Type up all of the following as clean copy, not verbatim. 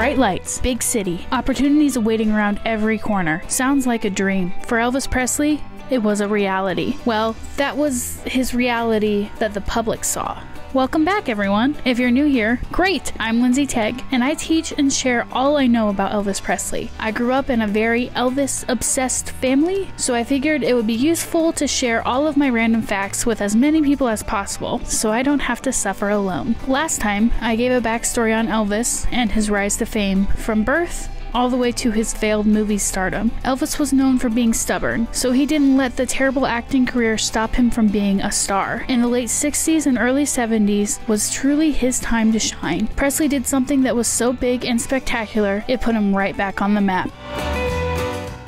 Bright lights, big city, opportunities awaiting around every corner. Sounds like a dream. For Elvis Presley, it was a reality. Well, that was his reality that the public saw. Welcome back, everyone. If you're new here, great! I'm Lindsay Tague, and I teach and share all I know about Elvis Presley. I grew up in a very Elvis-obsessed family, so I figured it would be useful to share all of my random facts with as many people as possible, so I don't have to suffer alone. Last time, I gave a backstory on Elvis and his rise to fame, from birth all the way to his failed movie stardom. Elvis was known for being stubborn, so he didn't let the terrible acting career stop him from being a star. In the late 60s and early 70s was truly his time to shine. Presley did something that was so big and spectacular, it put him right back on the map.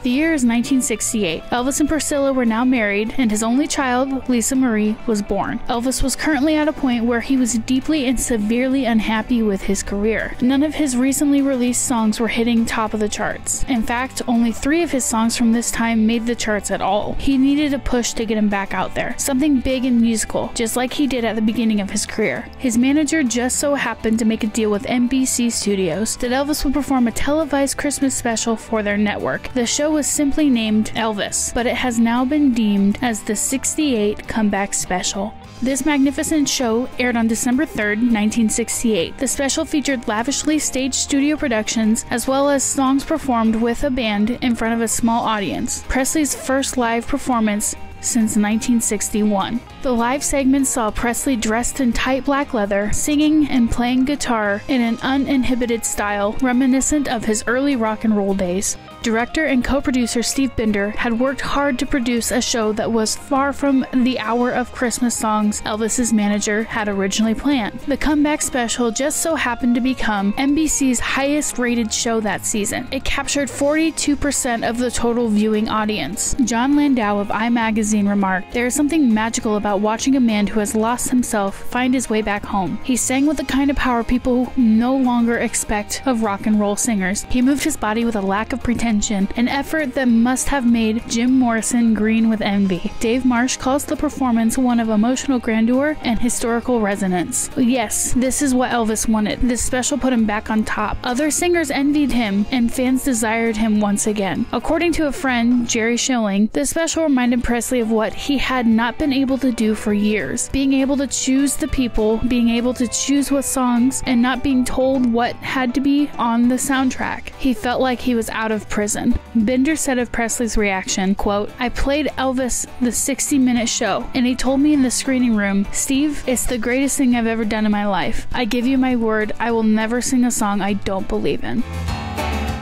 The year is 1968. Elvis and Priscilla were now married, and his only child, Lisa Marie, was born. Elvis was currently at a point where he was deeply and severely unhappy with his career. None of his recently released songs were hitting top of the charts. In fact, only 3 of his songs from this time made the charts at all. He needed a push to get him back out there, something big and musical, just like he did at the beginning of his career. His manager just so happened to make a deal with NBC Studios that Elvis would perform a televised Christmas special for their network. The show was simply named Elvis, but it has now been deemed as the 68 Comeback Special. This magnificent show aired on December 3rd, 1968. The special featured lavishly staged studio productions, as well as songs performed with a band in front of a small audience. Presley's first live performance since 1961. The live segment saw Presley dressed in tight black leather, singing and playing guitar in an uninhibited style reminiscent of his early rock and roll days. Director and co-producer Steve Binder had worked hard to produce a show that was far from the hour of Christmas songs Elvis's manager had originally planned. The Comeback Special just so happened to become NBC's highest rated show that season. It captured 42% of the total viewing audience. John Landau of iMagazine remarked, "There is something magical about watching a man who has lost himself find his way back home. He sang with the kind of power people no longer expect of rock and roll singers. He moved his body with a lack of pretension, an effort that must have made Jim Morrison green with envy." Dave Marsh calls the performance one of emotional grandeur and historical resonance. Yes, this is what Elvis wanted. This special put him back on top. Other singers envied him, and fans desired him once again. According to a friend, Jerry Schilling, the special reminded Presley of what he had not been able to do for years. Being able to choose the people, being able to choose what songs, and not being told what had to be on the soundtrack. He felt like he was out of prison. Binder said of Presley's reaction, quote, "I played Elvis the 60-minute show, and he told me in the screening room, 'Steve, it's the greatest thing I've ever done in my life. I give you my word, I will never sing a song I don't believe in.'"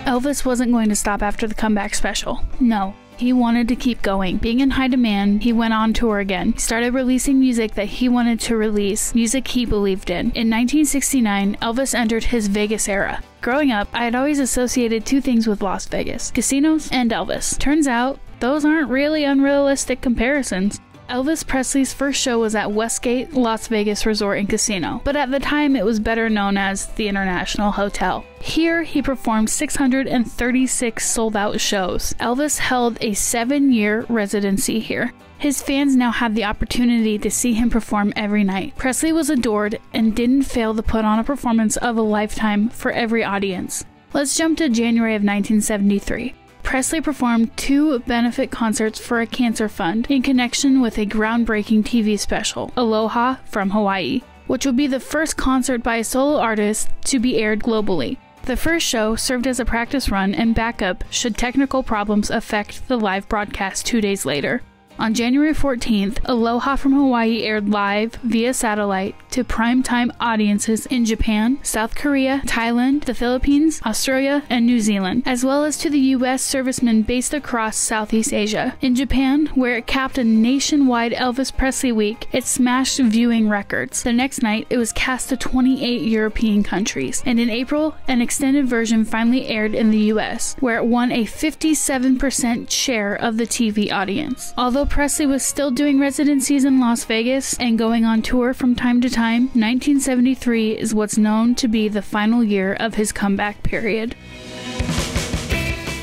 Elvis wasn't going to stop after the Comeback Special. No. He wanted to keep going. Being in high demand, he went on tour again. He started releasing music that he wanted to release, music he believed in. In 1969, Elvis entered his Vegas era. Growing up, I had always associated 2 things with Las Vegas: casinos and Elvis. Turns out, those aren't really unrealistic comparisons. Elvis Presley's first show was at Westgate Las Vegas Resort and Casino, but at the time it was better known as the International Hotel. Here, he performed 636 sold-out shows. Elvis held a 7-year residency here. His fans now had the opportunity to see him perform every night. Presley was adored and didn't fail to put on a performance of a lifetime for every audience. Let's jump to January of 1973. Presley performed 2 benefit concerts for a cancer fund in connection with a groundbreaking TV special, Aloha from Hawaii, which would be the first concert by a solo artist to be aired globally. The first show served as a practice run and backup should technical problems affect the live broadcast 2 days later. On January 14th, Aloha from Hawaii aired live via satellite to primetime audiences in Japan, South Korea, Thailand, the Philippines, Australia, and New Zealand, as well as to the U.S. servicemen based across Southeast Asia. In Japan, where it capped a nationwide Elvis Presley week, it smashed viewing records. The next night, it was cast to 28 European countries, and in April, an extended version finally aired in the U.S., where it won a 57% share of the TV audience. Although Presley was still doing residencies in Las Vegas and going on tour from time to time, 1973 is what's known to be the final year of his comeback period.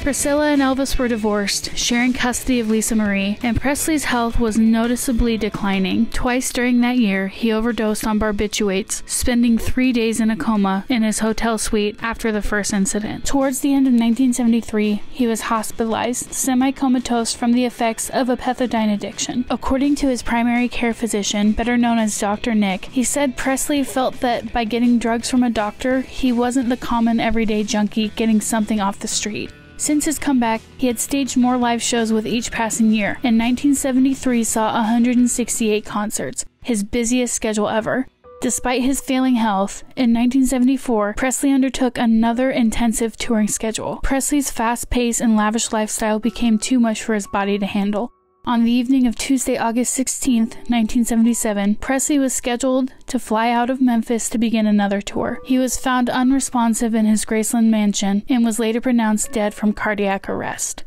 Priscilla and Elvis were divorced, sharing custody of Lisa Marie, and Presley's health was noticeably declining. Twice during that year, he overdosed on barbiturates, spending 3 days in a coma in his hotel suite after the first incident. Towards the end of 1973, he was hospitalized, semi-comatose from the effects of a pethidine addiction. According to his primary care physician, better known as Dr. Nick, he said Presley felt that by getting drugs from a doctor, he wasn't the common everyday junkie getting something off the street. Since his comeback, he had staged more live shows with each passing year, and 1973 saw 168 concerts, his busiest schedule ever. Despite his failing health, in 1974, Presley undertook another intensive touring schedule. Presley's fast pace and lavish lifestyle became too much for his body to handle. On the evening of Tuesday, August 16, 1977, Presley was scheduled to fly out of Memphis to begin another tour. He was found unresponsive in his Graceland mansion and was later pronounced dead from cardiac arrest.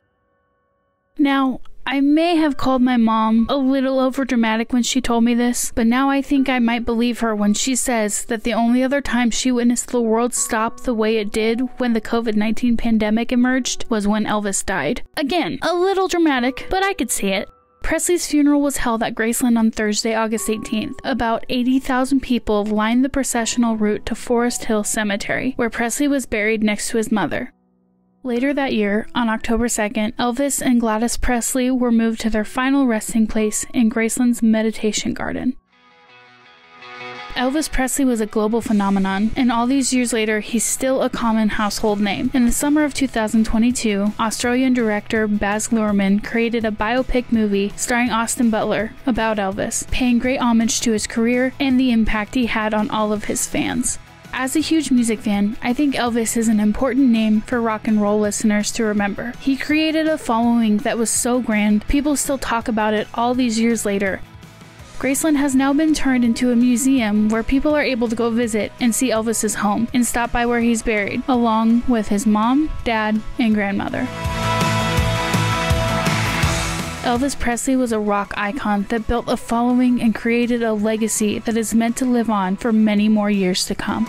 Now, I may have called my mom a little overdramatic when she told me this, but now I think I might believe her when she says that the only other time she witnessed the world stop the way it did when the COVID-19 pandemic emerged was when Elvis died. Again, a little dramatic, but I could see it. Presley's funeral was held at Graceland on Thursday, August 18th. About 80,000 people lined the processional route to Forest Hill Cemetery, where Presley was buried next to his mother. Later that year, on October 2nd, Elvis and Gladys Presley were moved to their final resting place in Graceland's Meditation Garden. Elvis Presley was a global phenomenon, and all these years later, he's still a common household name. In the summer of 2022, Australian director Baz Luhrmann created a biopic movie starring Austin Butler about Elvis, paying great homage to his career and the impact he had on all of his fans. As a huge music fan, I think Elvis is an important name for rock and roll listeners to remember. He created a following that was so grand, people still talk about it all these years later. Graceland has now been turned into a museum where people are able to go visit and see Elvis's home and stop by where he's buried, along with his mom, dad, and grandmother. Elvis Presley was a rock icon that built a following and created a legacy that is meant to live on for many more years to come.